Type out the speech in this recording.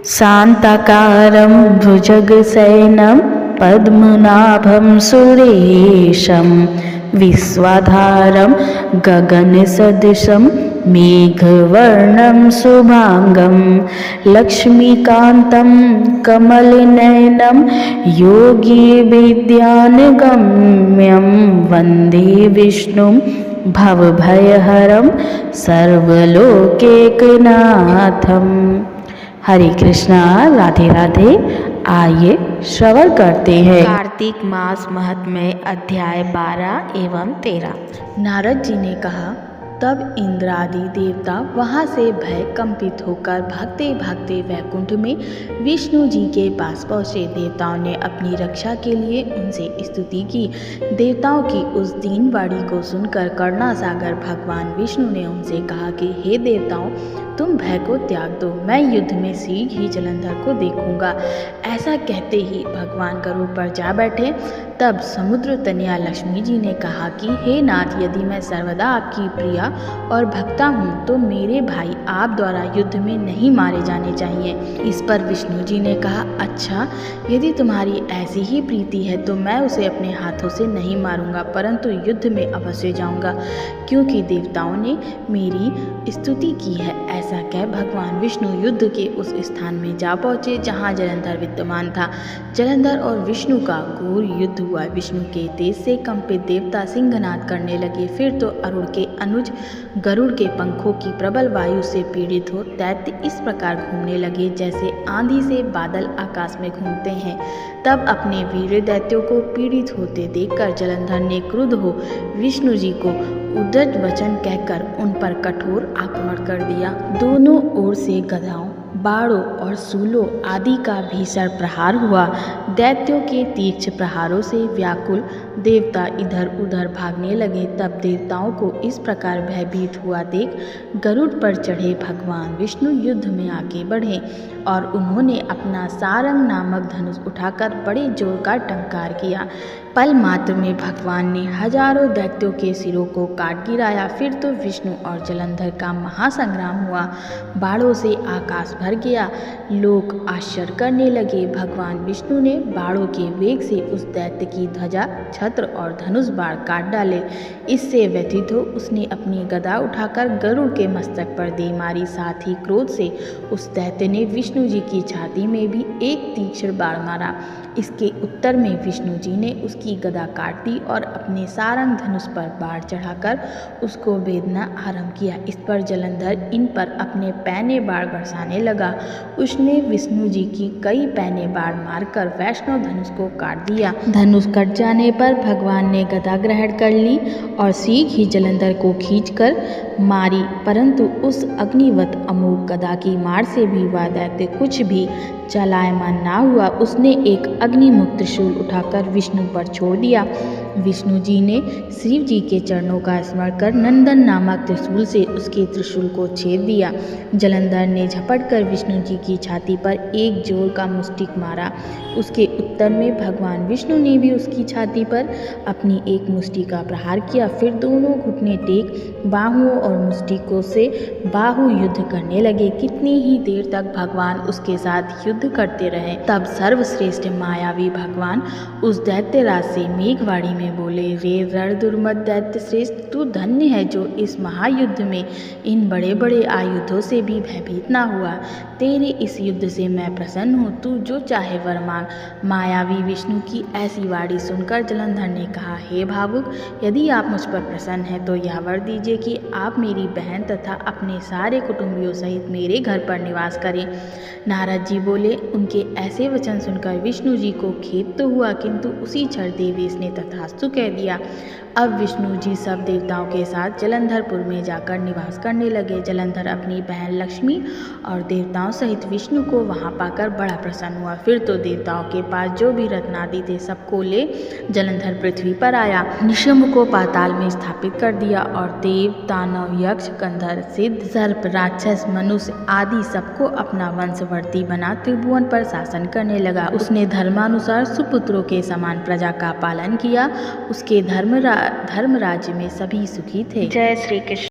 शान्ताकारं भुजगशयनं पद्मनाभं सुरेशं विश्वाधारं गगनसदृशं मेघवर्णं शुभांगं लक्ष्मीकान्तं कमलनयनं योगिविद्यानगम्यं वन्दे विष्णुं भवभयहरं सर्वलोकैकनाथम्। हरे कृष्णा, राधे राधे। आइए श्रवण करते हैं कार्तिक मास महत्म्य अध्याय 12 एवं 13। नारद जी ने कहा, तब इंद्र आदि देवता वहाँ से भय कंपित होकर भागते भागते वैकुंठ में विष्णु जी के पास पहुँचे। देवताओं ने अपनी रक्षा के लिए उनसे स्तुति की। देवताओं की उस दीन वाणी को सुनकर करुणा सागर भगवान विष्णु ने उनसे कहा कि हे देवताओं, तुम भय को त्याग दो, मैं युद्ध में शीघ्र ही जलंधर को देखूंगा। ऐसा कहते ही भगवान गरुड़ पर जा बैठे। तब समुद्र तनया लक्ष्मी जी ने कहा कि हे नाथ, यदि मैं सर्वदा आपकी प्रिया और भक्ता हूँ तो मेरे भाई आप द्वारा युद्ध में नहीं मारे जाने चाहिए। इस पर विष्णु जी ने कहा, अच्छा, यदि तुम्हारी ऐसी ही प्रीति है तो मैं उसे अपने हाथों से नहीं मारूंगा, परंतु युद्ध में अवश्य जाऊंगा, क्योंकि देवताओं ने मेरी स्तुति की है। ऐसा कह भगवान विष्णु युद्ध के उस स्थान में जा पहुंचे जहां जलंधर विद्यमान था। जलंधर और विष्णु का घोर युद्ध हुआ। विष्णु के तेज से कंपित देवता सिंहनाद करने लगे। फिर तो अरुण के अनुज गरुड़ के पंखों की प्रबल वायु से पीड़ित हो दैत्य इस प्रकार घूमने लगे जैसे आंधी से बादल आकाश में घूमते हैं। तब अपने वीर दैत्यों को पीड़ित होते देखकर जलंधर ने क्रुद्ध हो विष्णु जी को उद्धत वचन कहकर उन पर कठोर आक्रमण कर दिया। दोनों ओर से गदाओं, बाणों और शूलों आदि का भीषण प्रहार हुआ। दैत्यों के तीक्ष्ण प्रहारों से व्याकुल देवता इधर उधर भागने लगे। तब देवताओं को इस प्रकार भयभीत हुआ देख गरुड़ पर चढ़े भगवान विष्णु युद्ध में आगे बढ़े और उन्होंने अपना सारंग नामक धनुष उठाकर बड़े जोर का टंकार किया। पल मात्र में भगवान ने हजारों दैत्यों के सिरों को काट गिराया। फिर तो विष्णु और जलंधर का महासंग्राम हुआ। बाणों से आकाश भर गया। लोग आश्चर्य करने लगे। भगवान विष्णु ने बाणों के वेग से उस दैत्य की ध्वजा, छत्र और धनुष बाण काट डाले। इससे व्यथित हो उसने अपनी गदा उठाकर गरुड़ के मस्तक पर दे मारी। साथ ही क्रोध से उस दैत्य ने विष्णु जी की छाती में भी एक तीक्ष्ण बाण मारा। इसके उत्तर में विष्णु जी ने उसकी गदा काट दी और अपने सारंग धनुष पर बाण चढ़ाकर उसको भेदना आरंभ किया। इस पर जलंधर इन पर अपने पैने बाण बरसाने लगा। उसने विष्णु जी की कई पैने बाण मारकर वैष्णव धनुष को काट दिया। धनुष कट जाने पर भगवान ने गदा ग्रहण कर ली और शीघ्र ही जलंधर को खींचकर मारी, परंतु उस अग्निवत अमोघ गदा की मार से भी वह दैत्य कुछ भी चलायमान ना हुआ। उसने एक अग्निमुक्त त्रिशूल उठाकर विष्णु पर छोड़ दिया। विष्णु जी ने शिव जी के चरणों का स्मरण कर नंदन नामक त्रिशूल से उसके त्रिशूल को छेद दिया। जलंधर ने झपट कर विष्णु जी की छाती पर एक जोर का मुष्टिक मारा। उसके उत्तर में भगवान विष्णु ने भी उसकी छाती पर अपनी एक मुष्टि का प्रहार किया। फिर दोनों घुटने टेक बाहुओं और मुष्टिकों से बाहु युद्ध करने लगे। कितनी ही देर तक भगवान उसके साथ युद्ध करते रहे। तब सर्वश्रेष्ठ मायावी भगवान उस दैत्यराज से मेघवाणी में बोले, रे रण दुर्मत दैत्य श्रेष्ठ, तू धन्य है जो इस महायुद्ध में इन बड़े बड़े आयुधों से भी भयभीत ना हुआ। तेरे इस युद्ध से मैं प्रसन्न हूँ, तू जो चाहे वर मांग। मायावी विष्णु की ऐसी वाणी सुनकर जलंधर ने कहा, हे भावुक, यदि आप मुझ पर प्रसन्न हैं तो यह वर दीजिए कि आप मेरी बहन तथा अपने सारे कुटुंबियों सहित मेरे घर पर निवास करें। नारद जी बोले, उनके ऐसे वचन सुनकर विष्णु जी को खेद तो हुआ, किंतु उसी क्षण देवेश ने तथास्तु कह दिया। अब विष्णु जी सब देवताओं के साथ जलंधरपुर में जाकर निवास करने लगे। जलंधर अपनी बहन लक्ष्मी और देवताओं सहित विष्णु को वहां पाकर बड़ा प्रसन्न हुआ। फिर तो देवताओं के पास जो भी रत्न आदि थे सबको ले जलंधर पृथ्वी पर आया। निशुंभ को पाताल में स्थापित कर दिया और देव, दानव, यक्ष, गंधर्व, सिद्ध, सर्प, राक्षस, मनुष्य आदि सबको अपना वंशवर्ती बना त्रिभुवन पर शासन करने लगा। उसने धर्मानुसार सुपुत्रों के समान प्रजा का पालन किया। उसके धर्म राज्य में सभी सुखी थे। जय श्री कृष्ण।